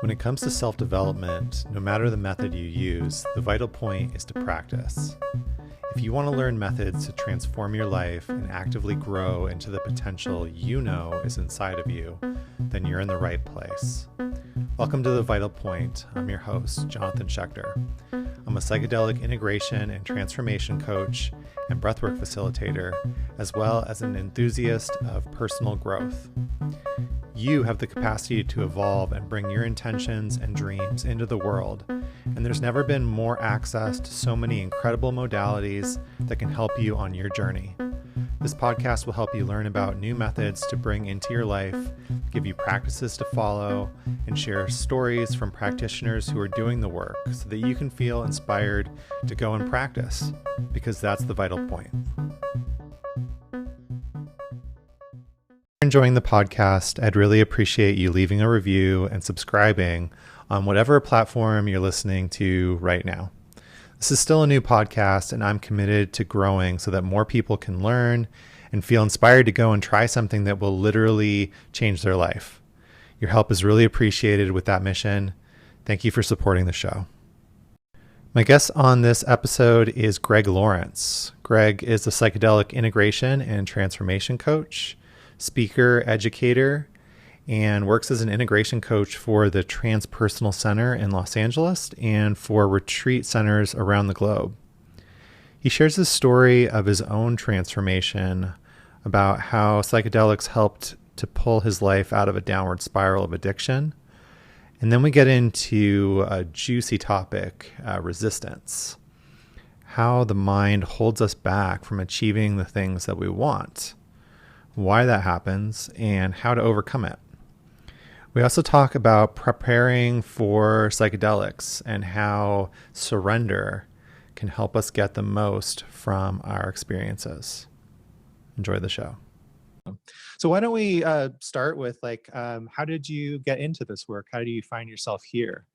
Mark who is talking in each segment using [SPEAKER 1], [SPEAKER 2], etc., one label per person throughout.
[SPEAKER 1] When it comes to self-development, no matter the method you use, the vital point is to practice. If you want to learn methods to transform your life and actively grow into the potential you know is inside of you, then you're in the right place. Welcome to The Vital Point. I'm your host, Jonathan Schecter. I'm a psychedelic integration and transformation coach and breathwork facilitator, as well as an enthusiast of personal growth. You have the capacity to evolve and bring your intentions and dreams into the world, and there's never been more access to so many incredible modalities that can help you on your journey. This podcast will help you learn about new methods to bring into your life, give you practices to follow, and share stories from practitioners who are doing the work so that you can feel inspired to go and practice, because that's the vital point. Enjoying the podcast, I'd really appreciate you leaving a review and subscribing on whatever platform you're listening to right now. This is still a new podcast, and I'm committed to growing so that more people can learn and feel inspired to go and try something that will literally change their life. Your help is really appreciated with that mission. Thank you for supporting the show. My guest on this episode is Greg Lawrence. Greg is a psychedelic integration and transformation coach, speaker, educator, and works as an integration coach for the Transpersonal Center in Los Angeles and for retreat centers around the globe. He shares the story of his own transformation about how psychedelics helped to pull his life out of a downward spiral of addiction. And then we get into a juicy topic, resistance, how the mind holds us back from achieving the things that we want, why that happens, and how to overcome it. We also talk about preparing for psychedelics and how surrender can help us get the most from our experiences. Enjoy the show. So why don't we start with how did you get into this work? How do you find yourself here?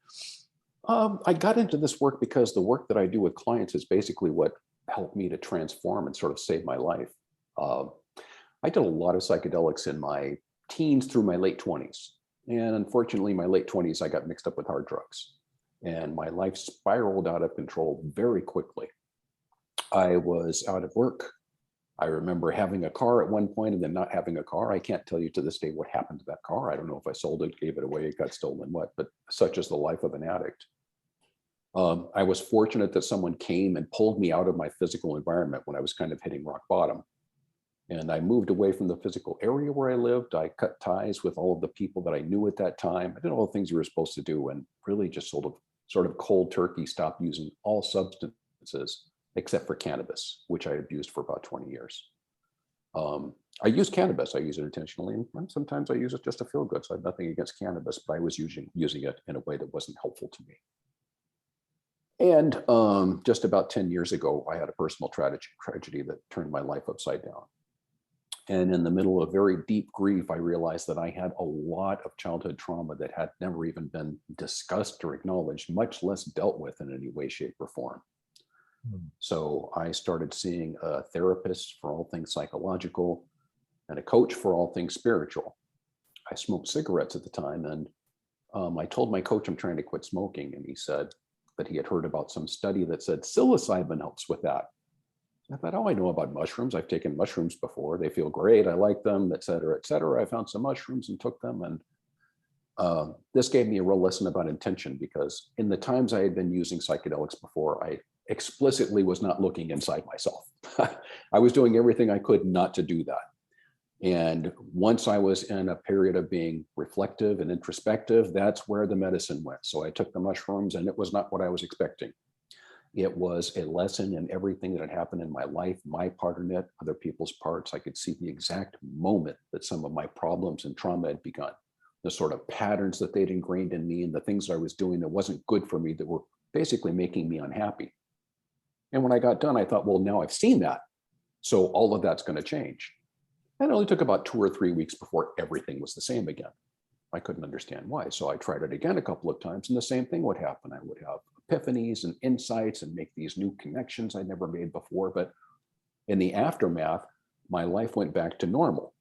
[SPEAKER 2] I got into this work because the work that I do with clients is basically what helped me to transform and sort of save my life. I did a lot of psychedelics in my teens through my late 20s. And unfortunately, in my late 20s, I got mixed up with hard drugs. And my life spiraled out of control very quickly. I was out of work. I remember having a car at one point and then not having a car. I can't tell you to this day what happened to that car. I don't know if I sold it, gave it away, it got stolen, what, but such is the life of an addict. I was fortunate that someone came and pulled me out of my physical environment when I was kind of hitting rock bottom. And I moved away from the physical area where I lived. I cut ties with all of the people that I knew at that time. I did all the things you were supposed to do and really just sort of cold turkey stopped using all substances except for cannabis, which I abused for about 20 years. I use cannabis. I use it intentionally. And sometimes I use it just to feel good. So I have nothing against cannabis, but I was using it in a way that wasn't helpful to me. And just about 10 years ago, I had a personal tragedy that turned my life upside down. And in the middle of very deep grief, I realized that I had a lot of childhood trauma that had never even been discussed or acknowledged, much less dealt with in any way, shape, or form. So I started seeing a therapist for all things psychological and a coach for all things spiritual. I smoked cigarettes at the time, and I told my coach I'm trying to quit smoking, and he said that he had heard about some study that said psilocybin helps with that. I thought, I know about mushrooms. I've taken mushrooms before. They feel great. I like them, et cetera, et cetera. I found some mushrooms and took them. And this gave me a real lesson about intention, because in the times I had been using psychedelics before, I explicitly was not looking inside myself. I was doing everything I could not to do that. And once I was in a period of being reflective and introspective, that's where the medicine went. So I took the mushrooms, and it was not what I was expecting. It was a lesson in everything that had happened in my life, my part in it, other people's parts. I could see the exact moment that some of my problems and trauma had begun, the sort of patterns that they'd ingrained in me and the things I was doing that wasn't good for me, that were basically making me unhappy. And when I got done, I thought, well, now I've seen that, so all of that's going to change. And it only took about 2 or 3 weeks before everything was the same again. I couldn't understand why. So I tried it again a couple of times, and the same thing would happen. I would have epiphanies and insights and make these new connections I'd never made before. But in the aftermath, my life went back to normal.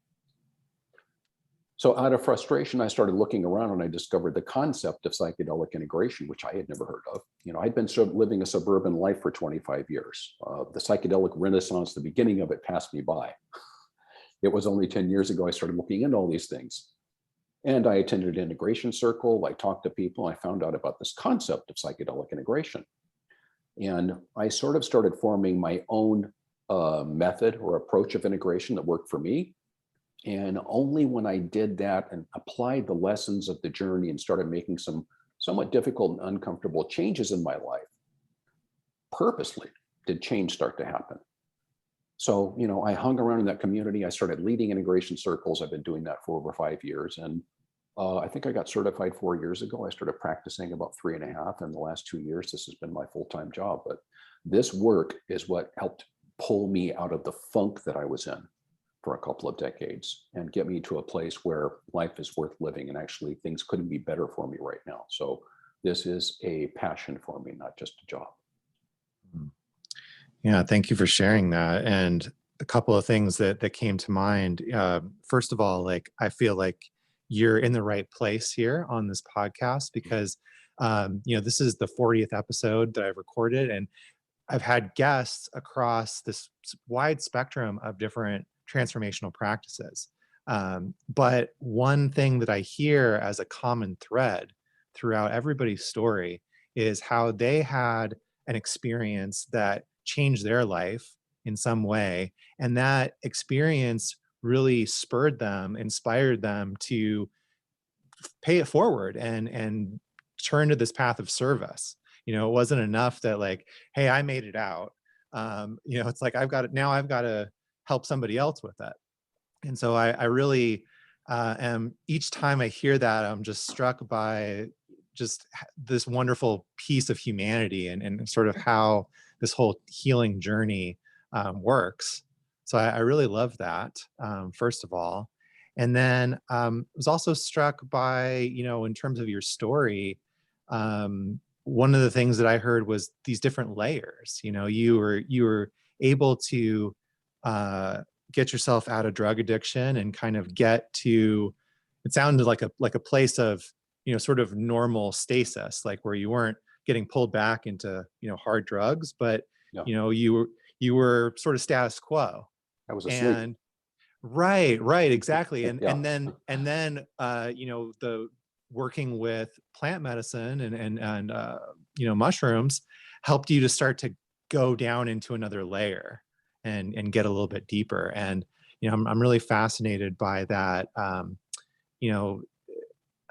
[SPEAKER 2] So out of frustration, I started looking around and I discovered the concept of psychedelic integration, which I had never heard of. I'd been living a suburban life for 25 years. The psychedelic renaissance, the beginning of it passed me by. It was only 10 years ago I started looking into all these things. And I attended an integration circle. I talked to people. I found out about this concept of psychedelic integration. And I sort of started forming my own method or approach of integration that worked for me. And only when I did that and applied the lessons of the journey and started making some somewhat difficult and uncomfortable changes in my life, purposely did change start to happen. So, I hung around in that community. I started leading integration circles. I've been doing that for over 5 years. And I think I got certified 4 years ago. I started practicing about 3.5. In the last 2 years, this has been my full-time job. But this work is what helped pull me out of the funk that I was in for a couple of decades and get me to a place where life is worth living and actually things couldn't be better for me right now. So this is a passion for me, not just a job.
[SPEAKER 1] Yeah, thank you for sharing that. And a couple of things that came to mind. First of all, like, I feel like you're in the right place here on this podcast because, this is the 40th episode that I've recorded, and I've had guests across this wide spectrum of different transformational practices. But one thing that I hear as a common thread throughout everybody's story is how they had an experience that changed their life in some way. And that experience really spurred them, inspired them to pay it forward and turn to this path of service. It wasn't enough that, like, hey, I made it out. It's like, I've got to help somebody else with it. And so I really am, each time I hear that, I'm just struck by just this wonderful piece of humanity and sort of how this whole healing journey works. So I really love that, first of all. And then was also struck by, in terms of your story, one of the things that I heard was these different layers. You were able to get yourself out of drug addiction and kind of get to, it sounded like a place of, sort of normal stasis, like where you weren't getting pulled back into, hard drugs, but
[SPEAKER 2] Yeah.
[SPEAKER 1] You were sort of status quo.
[SPEAKER 2] I was asleep.
[SPEAKER 1] And right, exactly. And
[SPEAKER 2] Yeah.
[SPEAKER 1] and then the working with plant medicine and mushrooms helped you to start to go down into another layer and get a little bit deeper. And I'm really fascinated by that. I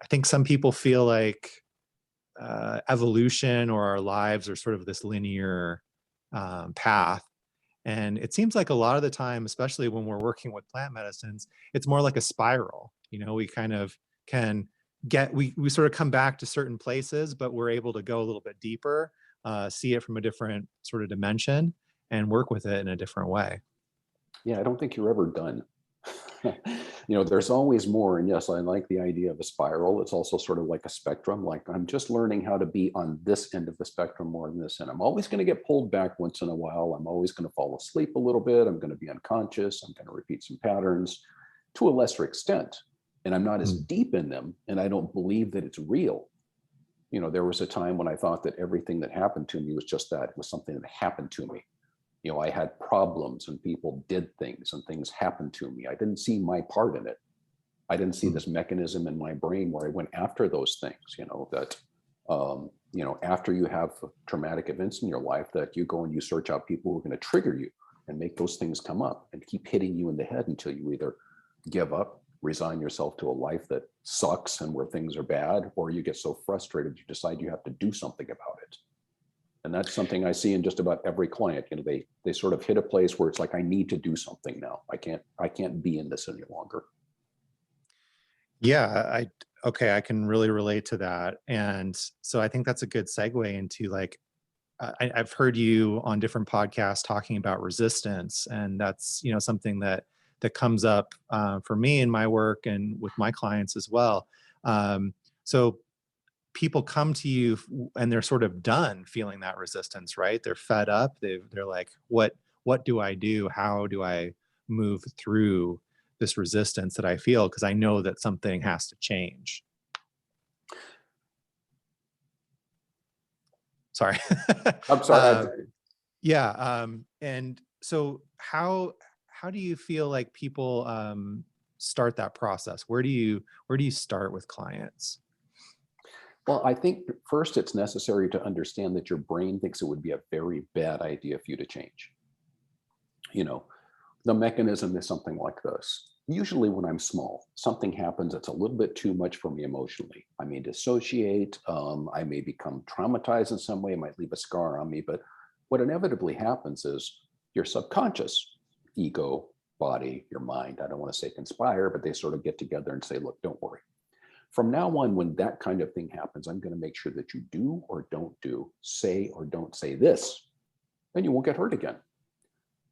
[SPEAKER 1] think some people feel like evolution or our lives are sort of this linear path. And it seems like a lot of the time, especially when we're working with plant medicines, it's more like a spiral. We kind of can we sort of come back to certain places, but we're able to go a little bit deeper, see it from a different sort of dimension and work with it in a different way.
[SPEAKER 2] Yeah, I don't think you're ever done. There's always more. And yes, I like the idea of a spiral. It's also sort of like a spectrum. Like, I'm just learning how to be on this end of the spectrum more than this end. I'm always going to get pulled back once in a while. I'm always going to fall asleep a little bit. I'm going to be unconscious. I'm going to repeat some patterns to a lesser extent. And I'm not as deep in them. And I don't believe that it's real. There was a time when I thought that everything that happened to me was just that. It was something that happened to me. I had problems and people did things and things happened to me. I didn't see my part in it. I didn't see this mechanism in my brain where I went after those things, that, after you have traumatic events in your life, that you go and you search out people who are going to trigger you and make those things come up and keep hitting you in the head until you either give up, resign yourself to a life that sucks and where things are bad, or you get so frustrated you decide you have to do something about it. And that's something I see in just about every client. They sort of hit a place where it's like, I need to do something now. I can't be in this any longer.
[SPEAKER 1] Yeah, I can really relate to that. And so I think that's a good segue into, like, I've heard you on different podcasts talking about resistance, and that's something that comes up for me in my work and with my clients as well. So people come to you and they're sort of done feeling that resistance, right? They're fed up. They're like, what do I do? How do I move through this resistance that I feel because I know that something has to change. Sorry.
[SPEAKER 2] I'm sorry.
[SPEAKER 1] And so how do you feel like people start that process? Where do you start with clients?
[SPEAKER 2] Well, I think first it's necessary to understand that your brain thinks it would be a very bad idea for you to change. You know, the mechanism is something like this. Usually when I'm small, something happens that's a little bit too much for me emotionally. I may dissociate, I may become traumatized in some way, it might leave a scar on me, but what inevitably happens is your subconscious, ego, body, your mind, I don't want to say conspire, but they sort of get together and say, look, don't worry. From now on, when that kind of thing happens, I'm going to make sure that you do or don't do, say or don't say this, and you won't get hurt again.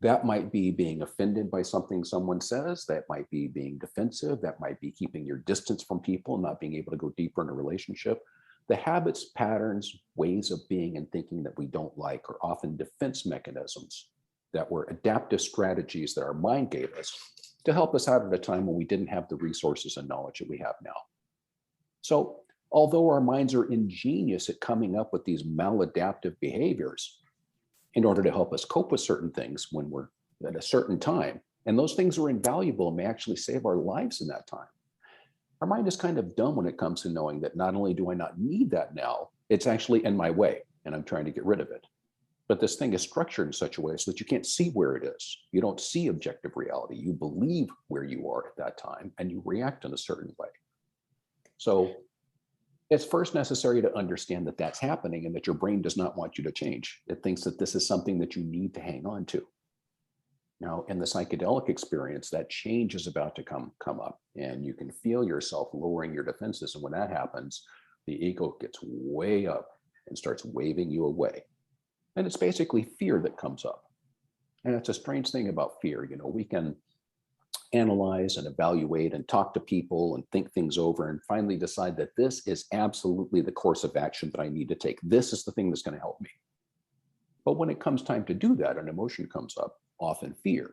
[SPEAKER 2] That might be being offended by something someone says. That might be being defensive. That might be keeping your distance from people and not being able to go deeper in a relationship. The habits, patterns, ways of being and thinking that we don't like are often defense mechanisms that were adaptive strategies that our mind gave us to help us out at a time when we didn't have the resources and knowledge that we have now. So although our minds are ingenious at coming up with these maladaptive behaviors, in order to help us cope with certain things when we're at a certain time. And those things are invaluable and may actually save our lives in that time. Our mind is kind of dumb when it comes to knowing that not only do I not need that now, it's actually in my way and I'm trying to get rid of it. But this thing is structured in such a way so that you can't see where it is. You don't see objective reality. You believe where you are at that time and you react in a certain way. So it's first necessary to understand that that's happening and that your brain does not want you to change. It thinks that this is something that you need to hang on to. Now, in the psychedelic experience, that change is about to come up and you can feel yourself lowering your defenses. And when that happens, the ego gets way up and starts waving you away. And it's basically fear that comes up. And it's a strange thing about fear. You know, we can analyze and evaluate and talk to people and think things over and finally decide that this is absolutely the course of action that I need to take. This is the thing that's going to help me. But when it comes time to do that, an emotion comes up, often fear.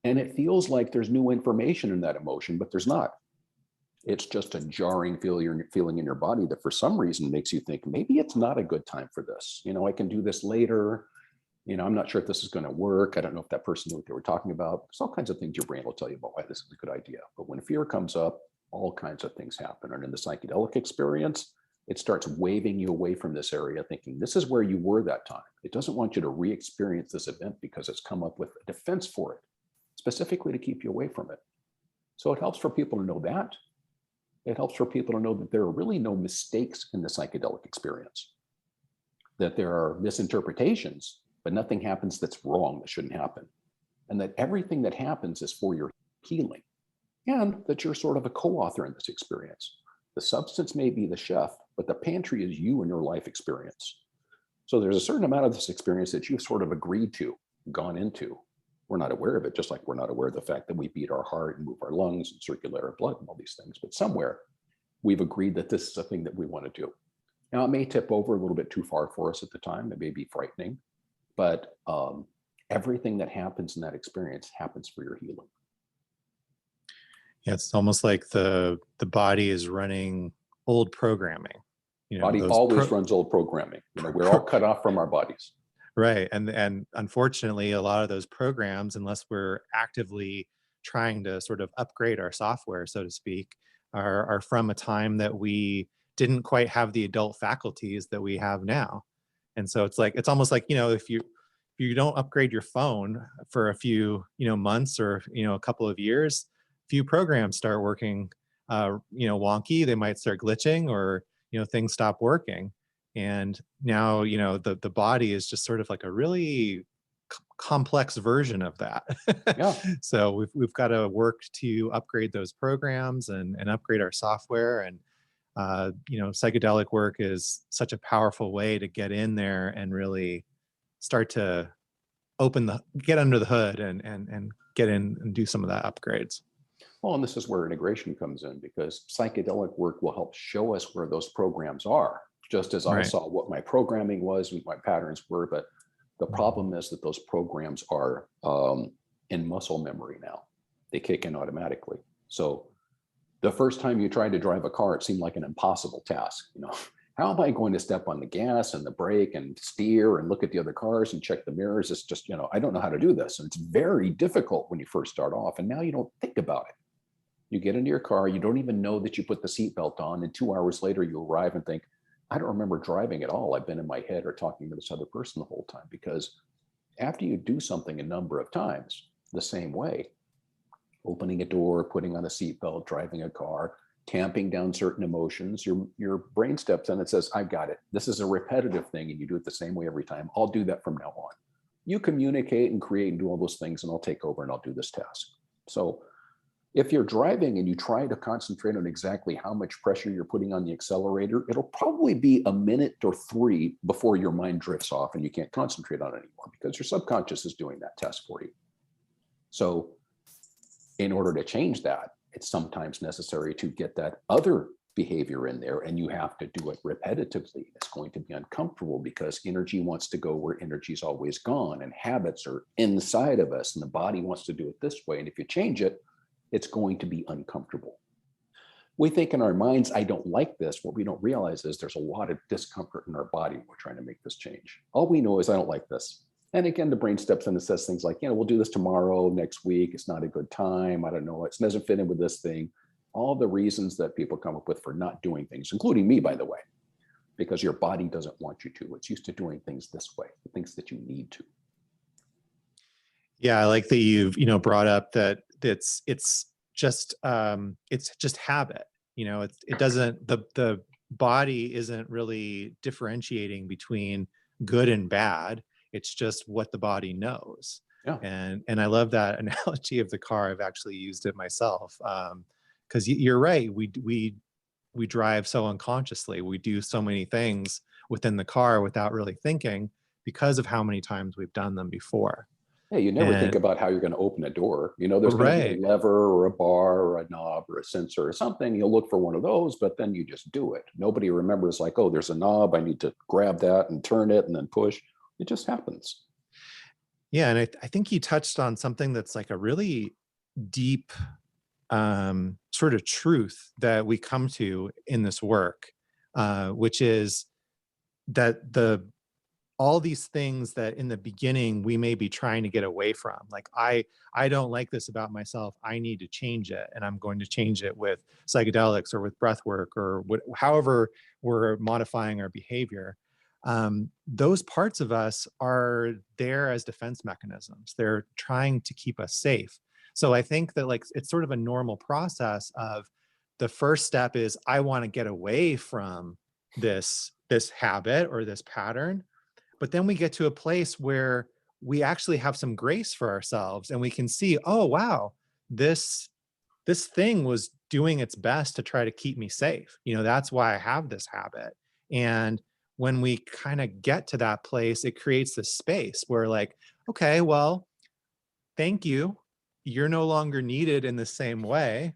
[SPEAKER 2] And it feels like there's new information in that emotion, but there's not. It's just a jarring feeling in your body that for some reason makes you think, maybe it's not a good time for this. You know, I can do this later. You know, I'm not sure if this is going to work. I don't know if that person knew what they were talking about. There's all kinds of things your brain will tell you about why this is a good idea. But when fear comes up, all kinds of things happen. And in the psychedelic experience, it starts waving you away from this area, thinking this is where you were that time. It doesn't want you to re-experience this event because it's come up with a defense for it, specifically to keep you away from it. So it helps for people to know that. It helps for people to know that there are really no mistakes in the psychedelic experience, that there are misinterpretations, but nothing happens that's wrong that shouldn't happen. And that everything that happens is for your healing. And that you're sort of a co-author in this experience. The substance may be the chef, but the pantry is you and your life experience. So there's a certain amount of this experience that you've sort of agreed to, gone into. We're not aware of it, just like we're not aware of the fact that we beat our heart and move our lungs and circulate our blood and all these things. But somewhere we've agreed that this is a thing that we want to do. Now, it may tip over a little bit too far for us at the time. It may be frightening. But everything that happens in that experience happens for your healing.
[SPEAKER 1] Yeah, it's almost like the body is running old programming.
[SPEAKER 2] You know, body always runs old programming. You know, we're all cut off from our bodies.
[SPEAKER 1] Right, and unfortunately, a lot of those programs, unless we're actively trying to sort of upgrade our software, so to speak, are from a time that we didn't quite have the adult faculties that we have now. And so it's almost like, you know, if you don't upgrade your phone for a few, you know, months or, you know, a couple of years, few programs start working, you know, wonky. They might start glitching or, you know, things stop working. And now, you know, the body is just sort of like a really complex version of that.
[SPEAKER 2] Yeah.
[SPEAKER 1] So we've got to work to upgrade those programs and upgrade our software. And you know, psychedelic work is such a powerful way to get in there and really start to get under the hood and get in and do some of that upgrades.
[SPEAKER 2] Well, and this is where integration comes in, because psychedelic work will help show us where those programs are, just as I saw what my programming was, what my patterns were. But the problem is that those programs are in muscle memory now. They kick in automatically. So the first time you tried to drive a car, it seemed like an impossible task. How am I going to step on the gas and the brake and steer and look at the other cars and check the mirrors? It's just, I don't know how to do this. And it's very difficult when you first start off. And now you don't think about it. You get into your car, you don't even know that you put the seatbelt on. And 2 hours later, you arrive and think, I don't remember driving at all. I've been in my head or talking to this other person the whole time. Because after you do something a number of times the same way, opening a door, putting on a seatbelt, driving a car, tamping down certain emotions, your brain steps in and says, I've got it. This is a repetitive thing and you do it the same way every time. I'll do that from now on. You communicate and create and do all those things and I'll take over and I'll do this task. So if you're driving and you try to concentrate on exactly how much pressure you're putting on the accelerator, it'll probably be a minute or 3 before your mind drifts off and you can't concentrate on it anymore because your subconscious is doing that task for you. So in order to change that, it's sometimes necessary to get that other behavior in there, and you have to do it repetitively. It's going to be uncomfortable because energy wants to go where energy's always gone, and habits are inside of us, and the body wants to do it this way. And if you change it, it's going to be uncomfortable. We think in our minds, I don't like this. What we don't realize is there's a lot of discomfort in our body when we're trying to make this change. All we know is I don't like this. And again, the brain steps in and says things like, we'll do this tomorrow, next week. It's not a good time. I don't know. It doesn't fit in with this thing. All the reasons that people come up with for not doing things, including me, by the way, because your body doesn't want you to. It's used to doing things this way. It thinks that you need to.
[SPEAKER 1] Yeah, I like that you've brought up that it's just habit. It doesn't, the body isn't really differentiating between good and bad. It's just what the body knows.
[SPEAKER 2] Yeah.
[SPEAKER 1] And I love that analogy of the car. I've actually used it myself. Because you're right. We drive so unconsciously. We do so many things within the car without really thinking because of how many times we've done them before.
[SPEAKER 2] Yeah, you never think about how you're going to open a door. There's going to be a lever or a bar or a knob or a sensor or something. You'll look for one of those, but then you just do it. Nobody remembers like, oh, there's a knob. I need to grab that and turn it and then push. It just happens.
[SPEAKER 1] Yeah. And I think you touched on something that's like a really deep sort of truth that we come to in this work, which is that all these things that in the beginning we may be trying to get away from, like I don't like this about myself, I need to change it, and I'm going to change it with psychedelics or with breath work or however we're modifying our behavior. Those parts of us are there as defense mechanisms. They're trying to keep us safe. So I think that it's sort of a normal process of the first step is I want to get away from this habit or this pattern. But then we get to a place where we actually have some grace for ourselves and we can see, oh, wow, this thing was doing its best to try to keep me safe. That's why I have this habit. And when we kind of get to that place, it creates this space where okay, well, thank you. You're no longer needed in the same way,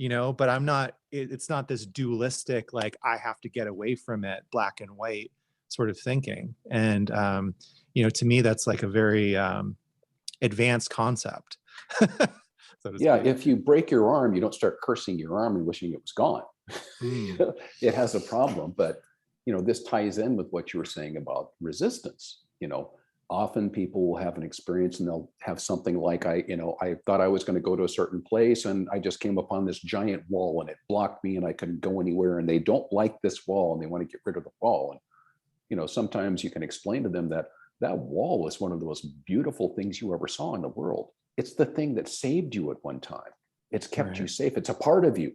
[SPEAKER 1] but I'm not, it's not this dualistic, I have to get away from it, black and white sort of thinking. And, to me, that's a very advanced concept. So
[SPEAKER 2] yeah. If you break your arm, you don't start cursing your arm and wishing it was gone. It has a problem, but this ties in with what you were saying about resistance. Often people will have an experience and they'll have something like, I thought I was going to go to a certain place and I just came upon this giant wall and it blocked me and I couldn't go anywhere, and they don't like this wall and they want to get rid of the wall. And sometimes you can explain to them that wall is one of the most beautiful things you ever saw in the world. It's the thing that saved you at one time. It's kept you safe. It's a part of you.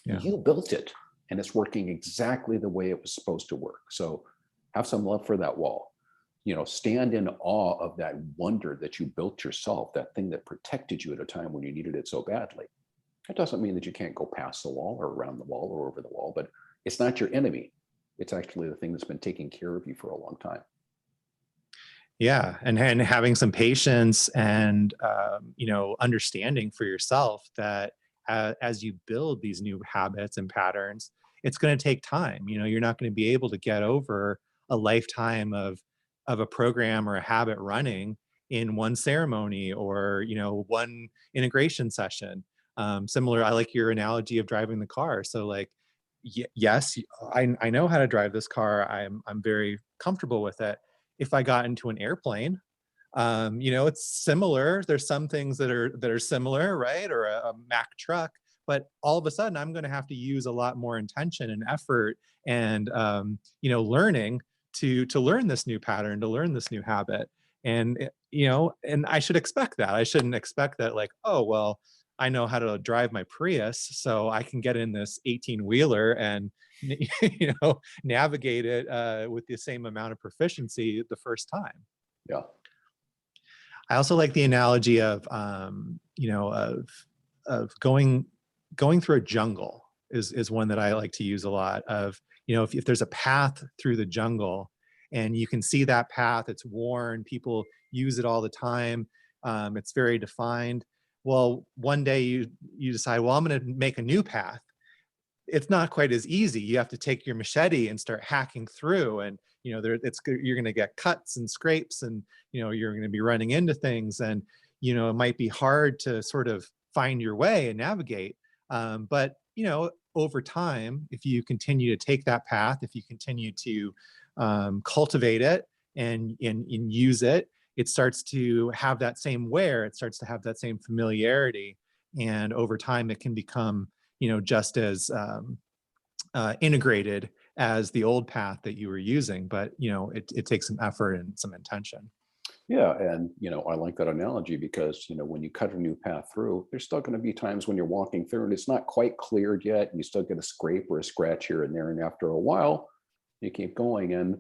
[SPEAKER 2] Yeah. You built it and it's working exactly the way it was supposed to work. So have some love for that wall. Stand in awe of that wonder that you built yourself, that thing that protected you at a time when you needed it so badly. That doesn't mean that you can't go past the wall or around the wall or over the wall, but it's not your enemy. It's actually the thing that's been taking care of you for a long time.
[SPEAKER 1] Yeah. And having some patience and, understanding for yourself that as you build these new habits and patterns, it's going to take time. You're not going to be able to get over a lifetime of a program or a habit running in one ceremony or, one integration session. Similar, I like your analogy of driving the car. So like, yes, I know how to drive this car. I'm very comfortable with it. If I got into an airplane, it's similar. There's some things that are similar, right? Or a Mack truck, but all of a sudden I'm going to have to use a lot more intention and effort and, learning to learn this new pattern, to learn this new habit. And, and I should expect that. I shouldn't expect that like, oh, well, I know how to drive my Prius, so I can get in this 18-wheeler and, navigate it with the same amount of proficiency the first time.
[SPEAKER 2] Yeah.
[SPEAKER 1] I also like the analogy of, of going through a jungle is one that I like to use a lot. Of, if there's a path through the jungle and you can see that path, it's worn, people use it all the time, it's very defined. Well, one day you decide, well, I'm going to make a new path. It's not quite as easy. You have to take your machete and start hacking through, and you're going to get cuts and scrapes, and you're going to be running into things, and it might be hard to sort of find your way and navigate. But over time, if you continue to take that path, if you continue to cultivate it and use it, it starts to have that same wear. It starts to have that same familiarity, and over time, it can become just as integrated as the old path that you were using, but it takes some effort and some intention.
[SPEAKER 2] Yeah, and I like that analogy because when you cut a new path through, there's still going to be times when you're walking through and it's not quite cleared yet, and you still get a scrape or a scratch here and there, and after a while, you keep going, and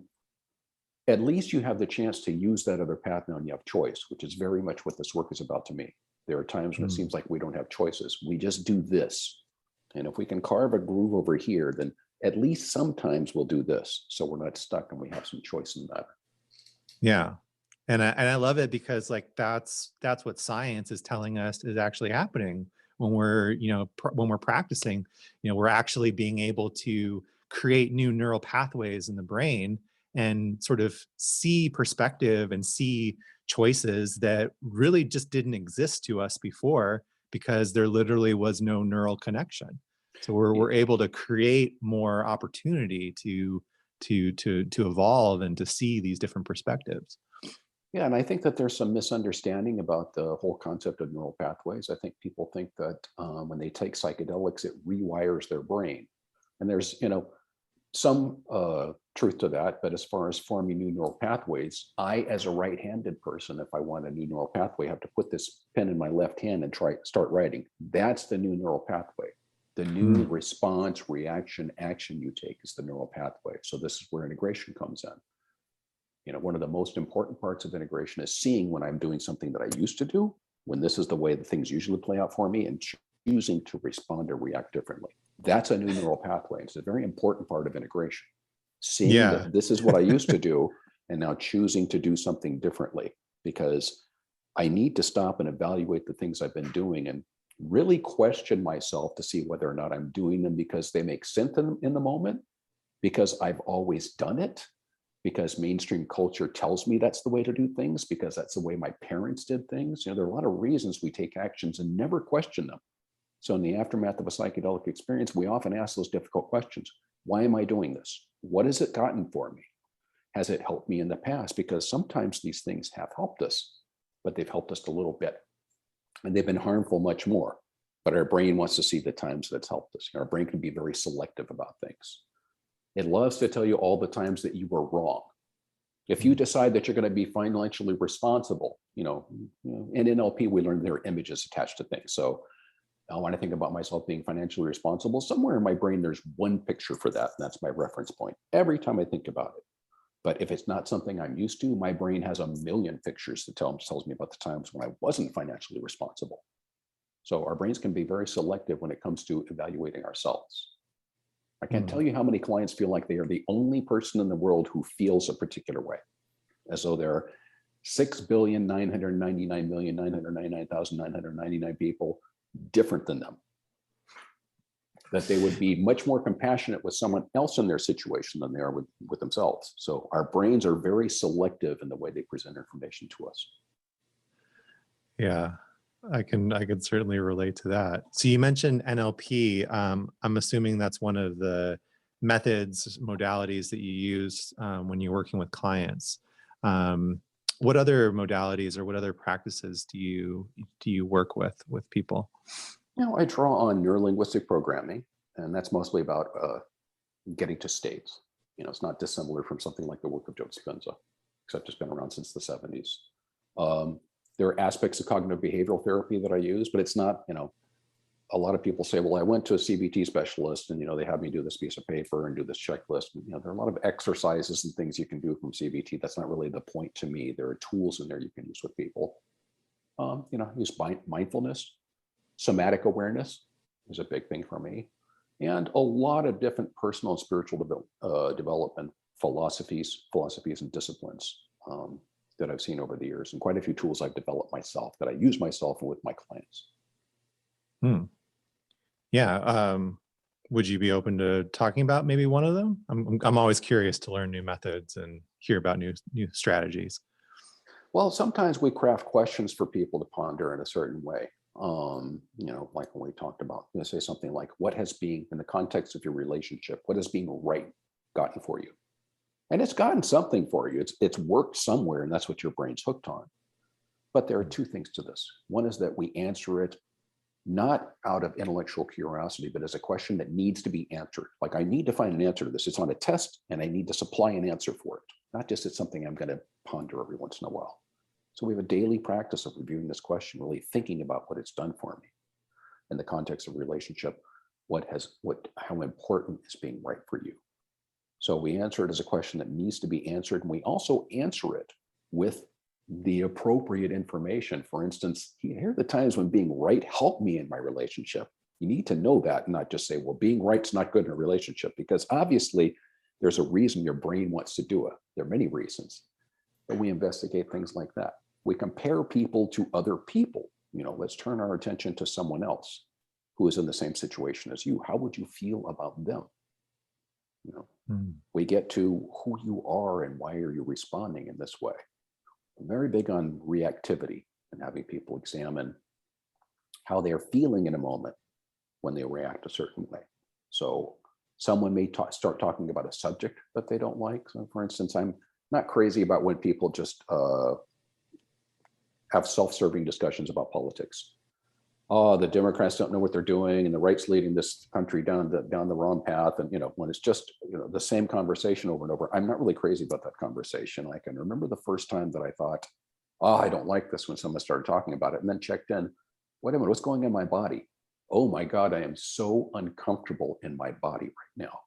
[SPEAKER 2] at least you have the chance to use that other path now, and you have choice, which is very much what this work is about to me. There are times when it seems like we don't have choices. We just do this. And if we can carve a groove over here, then at least sometimes we'll do this. So we're not stuck and we have some choice in that.
[SPEAKER 1] Yeah. And I love it because like that's what science is telling us is actually happening when we're, when we're practicing. We're actually being able to create new neural pathways in the brain and sort of see perspective and see choices that really just didn't exist to us before, because there literally was no neural connection. So we're able to create more opportunity to evolve and to see these different perspectives.
[SPEAKER 2] Yeah, and I think that there's some misunderstanding about the whole concept of neural pathways. I think people think that when they take psychedelics, it rewires their brain. And there's, some truth to that. But as far as forming new neural pathways, I, as a right-handed person, if I want a new neural pathway, have to put this pen in my left hand and start writing. That's the new neural pathway. The new response, reaction, action you take is the neural pathway. So this is where integration comes in. One of the most important parts of integration is seeing when I'm doing something that I used to do, when this is the way that things usually play out for me, and choosing to respond or react differently. That's a new neural pathway. It's a very important part of integration. Seeing that this is what I used to do, and now choosing to do something differently, because I need to stop and evaluate the things I've been doing and really question myself to see whether or not I'm doing them because they make sense in the moment, because I've always done it, because mainstream culture tells me that's the way to do things, because that's the way my parents did things. There are a lot of reasons we take actions and never question them. So in the aftermath of a psychedelic experience, we often ask those difficult questions. Why am I doing this? What has it gotten for me? Has it helped me in the past? Because sometimes these things have helped us, but they've helped us a little bit. And they've been harmful much more. But our brain wants to see the times that it's helped us. Our brain can be very selective about things. It loves to tell you all the times that you were wrong. If you decide that you're going to be financially responsible, in NLP, we learned there are images attached to things. So when I think about myself being financially responsible, somewhere in my brain, there's one picture for that. And that's my reference point every time I think about it. But if it's not something I'm used to, my brain has a million pictures that tells me about the times when I wasn't financially responsible. So our brains can be very selective when it comes to evaluating ourselves. I can't tell you how many clients feel like they are the only person in the world who feels a particular way, as though there are 6,999,999,999 people different than them, that they would be much more compassionate with someone else in their situation than they are with themselves. So our brains are very selective in the way they present information to us.
[SPEAKER 1] Yeah, I can certainly relate to that. So you mentioned NLP. I'm assuming that's one of the methods, modalities that you use when you're working with clients. What other modalities or what other practices do you work with people?
[SPEAKER 2] I draw on neurolinguistic programming, and that's mostly about getting to states. It's not dissimilar from something like the work of Joe Dispenza, except it's been around since the 70s. There are aspects of cognitive behavioral therapy that I use, but it's not, a lot of people say, well, I went to a CBT specialist and, they had me do this piece of paper and do this checklist. There are a lot of exercises and things you can do from CBT. That's not really the point to me. There are tools in there you can use with people. Use mindfulness, somatic awareness is a big thing for me. And a lot of different personal and spiritual development philosophies and disciplines that I've seen over the years, and quite a few tools I've developed myself that I use myself and with my clients.
[SPEAKER 1] Yeah. Would you be open to talking about maybe one of them? I'm always curious to learn new methods and hear about new strategies.
[SPEAKER 2] Well, sometimes we craft questions for people to ponder in a certain way. Like when we talked about, say something like, what has being, in the context of your relationship, what has being right gotten for you? And it's gotten something for you. It's worked somewhere, and that's what your brain's hooked on. But there are two things to this. One is that we answer it not out of intellectual curiosity, but as a question that needs to be answered. Like, I need to find an answer to this. It's on a test, and I need to supply an answer for it. Not just it's something I'm going to ponder every once in a while. So we have a daily practice of reviewing this question, really thinking about what it's done for me in the context of relationship. How important is being right for you? So we answer it as a question that needs to be answered, and we also answer it with the appropriate information. For instance, here are the times when being right helped me in my relationship. You need to know that, and not just say, well, being right's not good in a relationship, because obviously there's a reason your brain wants to do it. There are many reasons, but we investigate things like that. We compare people to other people. Let's turn our attention to someone else who is in the same situation as you. How would you feel about them? We get to who you are and why are you responding in this way. I'm very big on reactivity and having people examine how they're feeling in a moment when they react a certain way. So someone may start talking about a subject that they don't like. So for instance, I'm not crazy about when people just have self-serving discussions about politics. Oh, the Democrats don't know what they're doing, and the right's leading this country down the wrong path. And when it's just the same conversation over and over, I'm not really crazy about that conversation. I can remember the first time that I thought, oh, I don't like this, when someone started talking about it, and then checked in. Wait a minute, what's going on in my body? Oh my God, I am so uncomfortable in my body right now.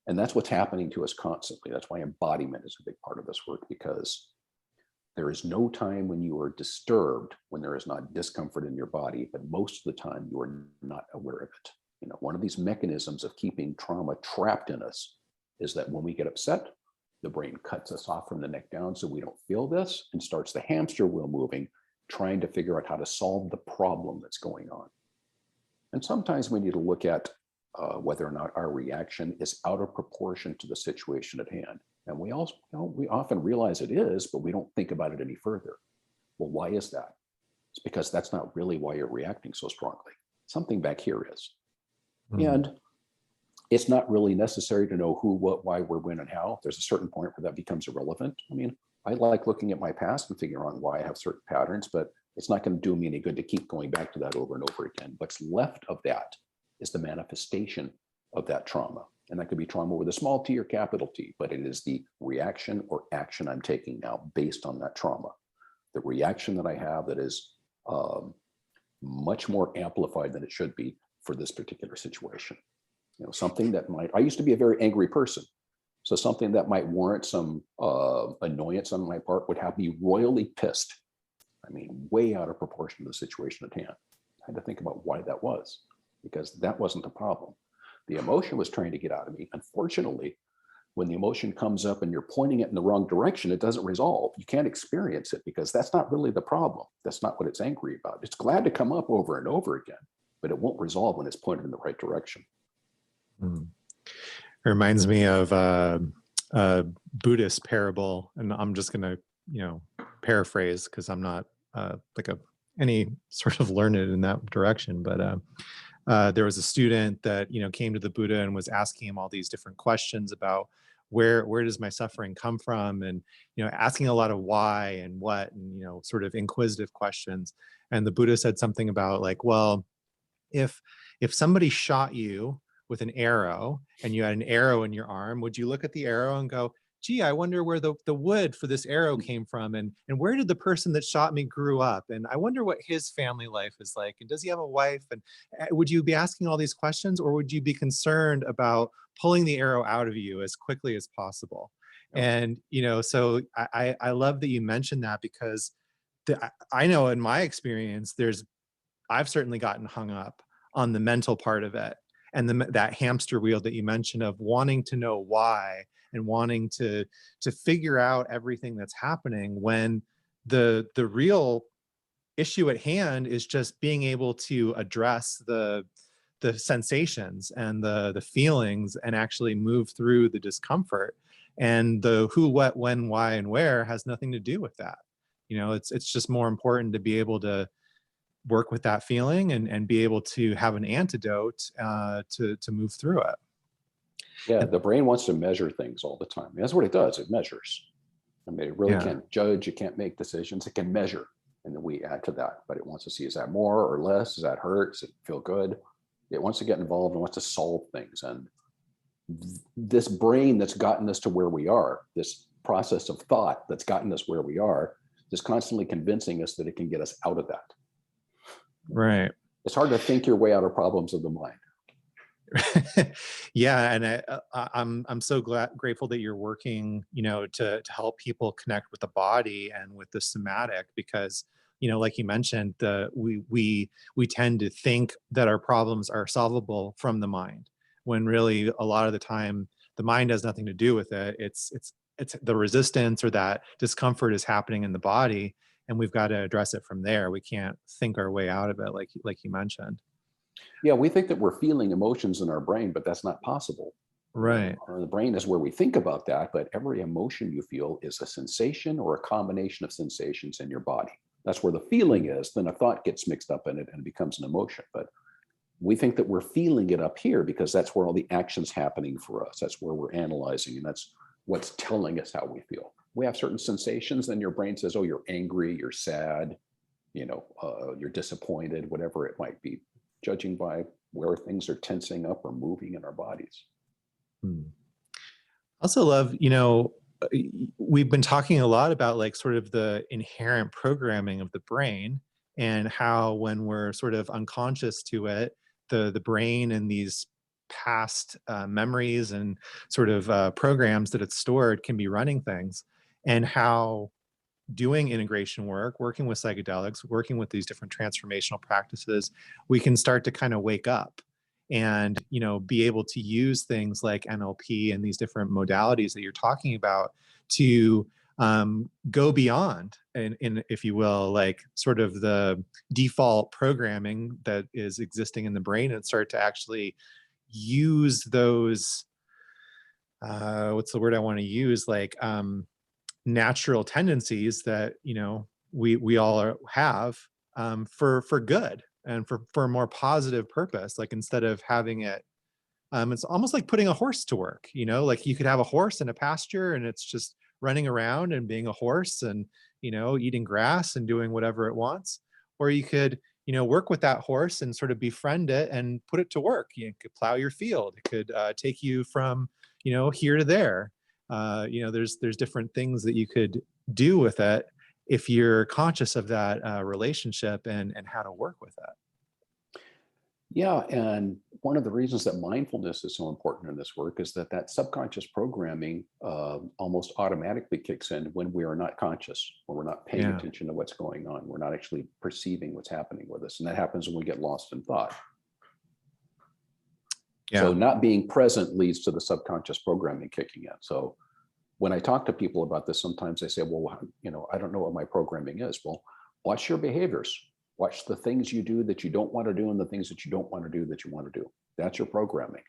[SPEAKER 2] And that's what's happening to us constantly. That's why embodiment is a big part of this work, because there is no time when you are disturbed when there is not discomfort in your body, but most of the time you are not aware of it. One of these mechanisms of keeping trauma trapped in us is that when we get upset, the brain cuts us off from the neck down so we don't feel this, and starts the hamster wheel moving, trying to figure out how to solve the problem that's going on. And sometimes we need to look at whether or not our reaction is out of proportion to the situation at hand. And we often realize it is, but we don't think about it any further. Well, why is that? It's because that's not really why you're reacting so strongly. Something back here is. And it's not really necessary to know who, what, why, where, when, and how. There's a certain point where that becomes irrelevant. I like looking at my past and figuring out why I have certain patterns, but it's not going to do me any good to keep going back to that over and over again. What's left of that is the manifestation of that trauma. And that could be trauma with a small t or capital T, but it is the reaction or action I'm taking now based on that trauma. The reaction that I have that is much more amplified than it should be for this particular situation. Something that I used to be a very angry person. So something that might warrant some annoyance on my part would have me royally pissed. Way out of proportion to the situation at hand. I had to think about why that was, because that wasn't the problem. The emotion was trying to get out of me. Unfortunately, when the emotion comes up and you're pointing it in the wrong direction, it doesn't resolve. You can't experience it because that's not really the problem. That's not what it's angry about. It's glad to come up over and over again, but it won't resolve when it's pointed in the right direction.
[SPEAKER 1] It reminds me of a Buddhist parable, and I'm just going to, paraphrase because I'm not like a any sort of learned in that direction, but there was a student that, came to the Buddha and was asking him all these different questions about where does my suffering come from, and asking a lot of why and what, and sort of inquisitive questions. And the Buddha said something about like, well, if somebody shot you with an arrow and you had an arrow in your arm, would you look at the arrow and go, gee, I wonder where the wood for this arrow came from, and where did the person that shot me grew up, and I wonder what his family life is like, and does he have a wife? And would you be asking all these questions, or would you be concerned about pulling the arrow out of you as quickly as possible?
[SPEAKER 2] Yep.
[SPEAKER 1] And so I love that you mentioned that, because I know in my experience, I've certainly gotten hung up on the mental part of it, and that hamster wheel that you mentioned of wanting to know why and wanting to figure out everything that's happening, when the real issue at hand is just being able to address the sensations and the feelings, and actually move through the discomfort. And the who, what, when, why, and where has nothing to do with that. It's just more important to be able to work with that feeling, and be able to have an antidote to move through it.
[SPEAKER 2] Yeah,
[SPEAKER 1] And,
[SPEAKER 2] the brain wants to measure things all the time. That's what it does. It measures. I mean, it really
[SPEAKER 1] yeah,
[SPEAKER 2] can't judge. It can't make decisions. It can measure. And then we add to that. But it wants to see, is that more or less? Does that hurt? Does it feel good? It wants to get involved and wants to solve things. And this brain that's gotten us to where we are, this process of thought that's gotten us where we are, is constantly convincing us that it can get us out of that.
[SPEAKER 1] right.
[SPEAKER 2] It's hard to think your way out of problems of the mind.
[SPEAKER 1] Yeah, and I'm so grateful that you're working, to help people connect with the body and with the somatic, because like you mentioned, we tend to think that our problems are solvable from the mind, when really a lot of the time the mind has nothing to do with it. It's the resistance or that discomfort is happening in the body, and we've got to address it from there. We can't think our way out of it, like you mentioned.
[SPEAKER 2] Yeah, we think that we're feeling emotions in our brain, but that's not possible.
[SPEAKER 1] Right.
[SPEAKER 2] The brain is where we think about that, but every emotion you feel is a sensation or a combination of sensations in your body. That's where the feeling is. Then a thought gets mixed up in it and it becomes an emotion. But we think that we're feeling it up here because that's where all the action's happening for us. That's where we're analyzing, and that's what's telling us how we feel. We have certain sensations, then your brain says, oh, you're angry, you're sad, you're disappointed, whatever it might be, judging by where things are tensing up or moving in our bodies.
[SPEAKER 1] Also love, we've been talking a lot about like sort of the inherent programming of the brain, and how when we're sort of unconscious to it, the brain and these past memories and sort of programs that it's stored can be running things, and how doing integration work, working with psychedelics, working with these different transformational practices, we can start to kind of wake up and be able to use things like NLP and these different modalities that you're talking about to go beyond, in if you will, like sort of the default programming that is existing in the brain, and start to actually use those what's the word I want to use, like natural tendencies that we all have, for good and for a more positive purpose. Like instead of having it, it's almost like putting a horse to work. Like you could have a horse in a pasture and it's just running around and being a horse and eating grass and doing whatever it wants. Or you could work with that horse and sort of befriend it and put it to work. You could plow your field. It could take you from here to there. There's different things that you could do with it if you're conscious of that relationship and how to work with it.
[SPEAKER 2] Yeah, and one of the reasons that mindfulness is so important in this work is that subconscious programming almost automatically kicks in when we are not conscious, when we're not paying
[SPEAKER 1] Yeah.
[SPEAKER 2] attention to what's going on. We're not actually perceiving what's happening with us. And that happens when we get lost in thought.
[SPEAKER 1] Yeah.
[SPEAKER 2] So not being present leads to the subconscious programming kicking in. So when I talk to people about this, sometimes they say, well, I don't know what my programming is. Well, watch your behaviors. Watch the things you do that you don't want to do and the things that you don't want to do that you want to do. That's your programming.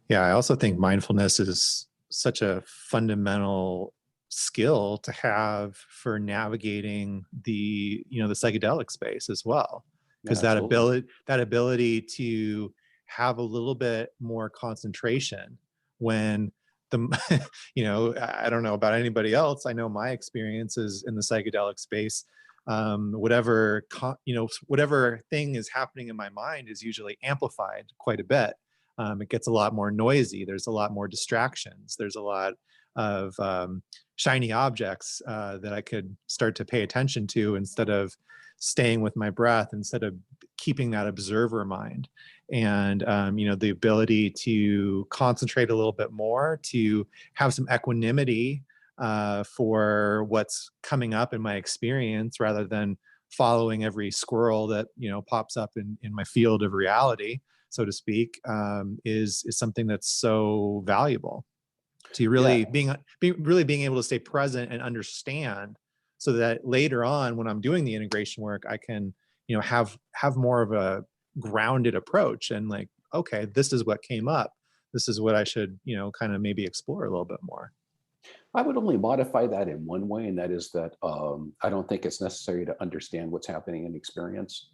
[SPEAKER 1] Yeah, I also think mindfulness is such a fundamental skill to have for navigating the, the psychedelic space as well.
[SPEAKER 2] Yeah,
[SPEAKER 1] Because
[SPEAKER 2] absolutely.
[SPEAKER 1] that ability to have a little bit more concentration when the I don't know about anybody else. I know my experiences in the psychedelic space, whatever thing is happening in my mind is usually amplified quite a bit. It gets a lot more noisy. There's a lot more distractions. There's a lot of shiny objects that I could start to pay attention to instead of staying with my breath, instead of keeping that observer mind. And the ability to concentrate a little bit more, to have some equanimity for what's coming up in my experience, rather than following every squirrel that pops up in my field of reality, so to speak, is something that's so valuable. So you
[SPEAKER 2] Yeah,
[SPEAKER 1] really being able to stay present and understand, so that later on when I'm doing the integration work, I can have more of a grounded approach, and like, okay, this is what came up, this is what I should kind of maybe explore a little bit more.
[SPEAKER 2] I would only modify that in one way, and that is that I don't think it's necessary to understand what's happening in experience.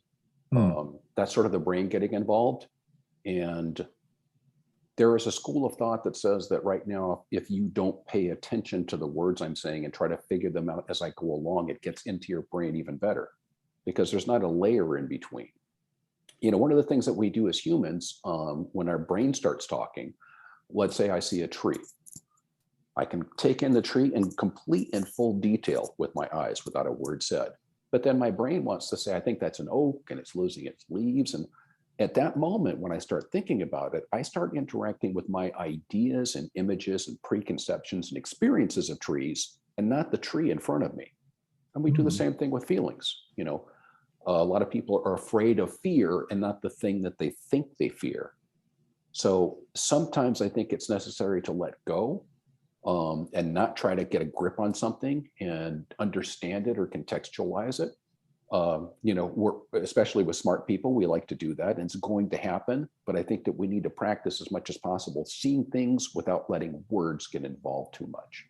[SPEAKER 1] Hmm.
[SPEAKER 2] That's sort of the brain getting involved. And there is a school of thought that says that right now, if you don't pay attention to the words I'm saying and try to figure them out as I go along, it gets into your brain even better because there's not a layer in between. One of the things that we do as humans, when our brain starts talking, let's say I see a tree. I can take in the tree in complete and full detail with my eyes without a word said. But then my brain wants to say, I think that's an oak and it's losing its leaves. And at that moment, when I start thinking about it, I start interacting with my ideas and images and preconceptions and experiences of trees and not the tree in front of me. And we do the
[SPEAKER 1] Hmm.
[SPEAKER 2] same thing with feelings. A lot of people are afraid of fear and not the thing that they think they fear. So sometimes I think it's necessary to let go and not try to get a grip on something and understand it or contextualize it. We're especially with smart people, we like to do that, and it's going to happen. But I think that we need to practice as much as possible seeing things without letting words get involved too much.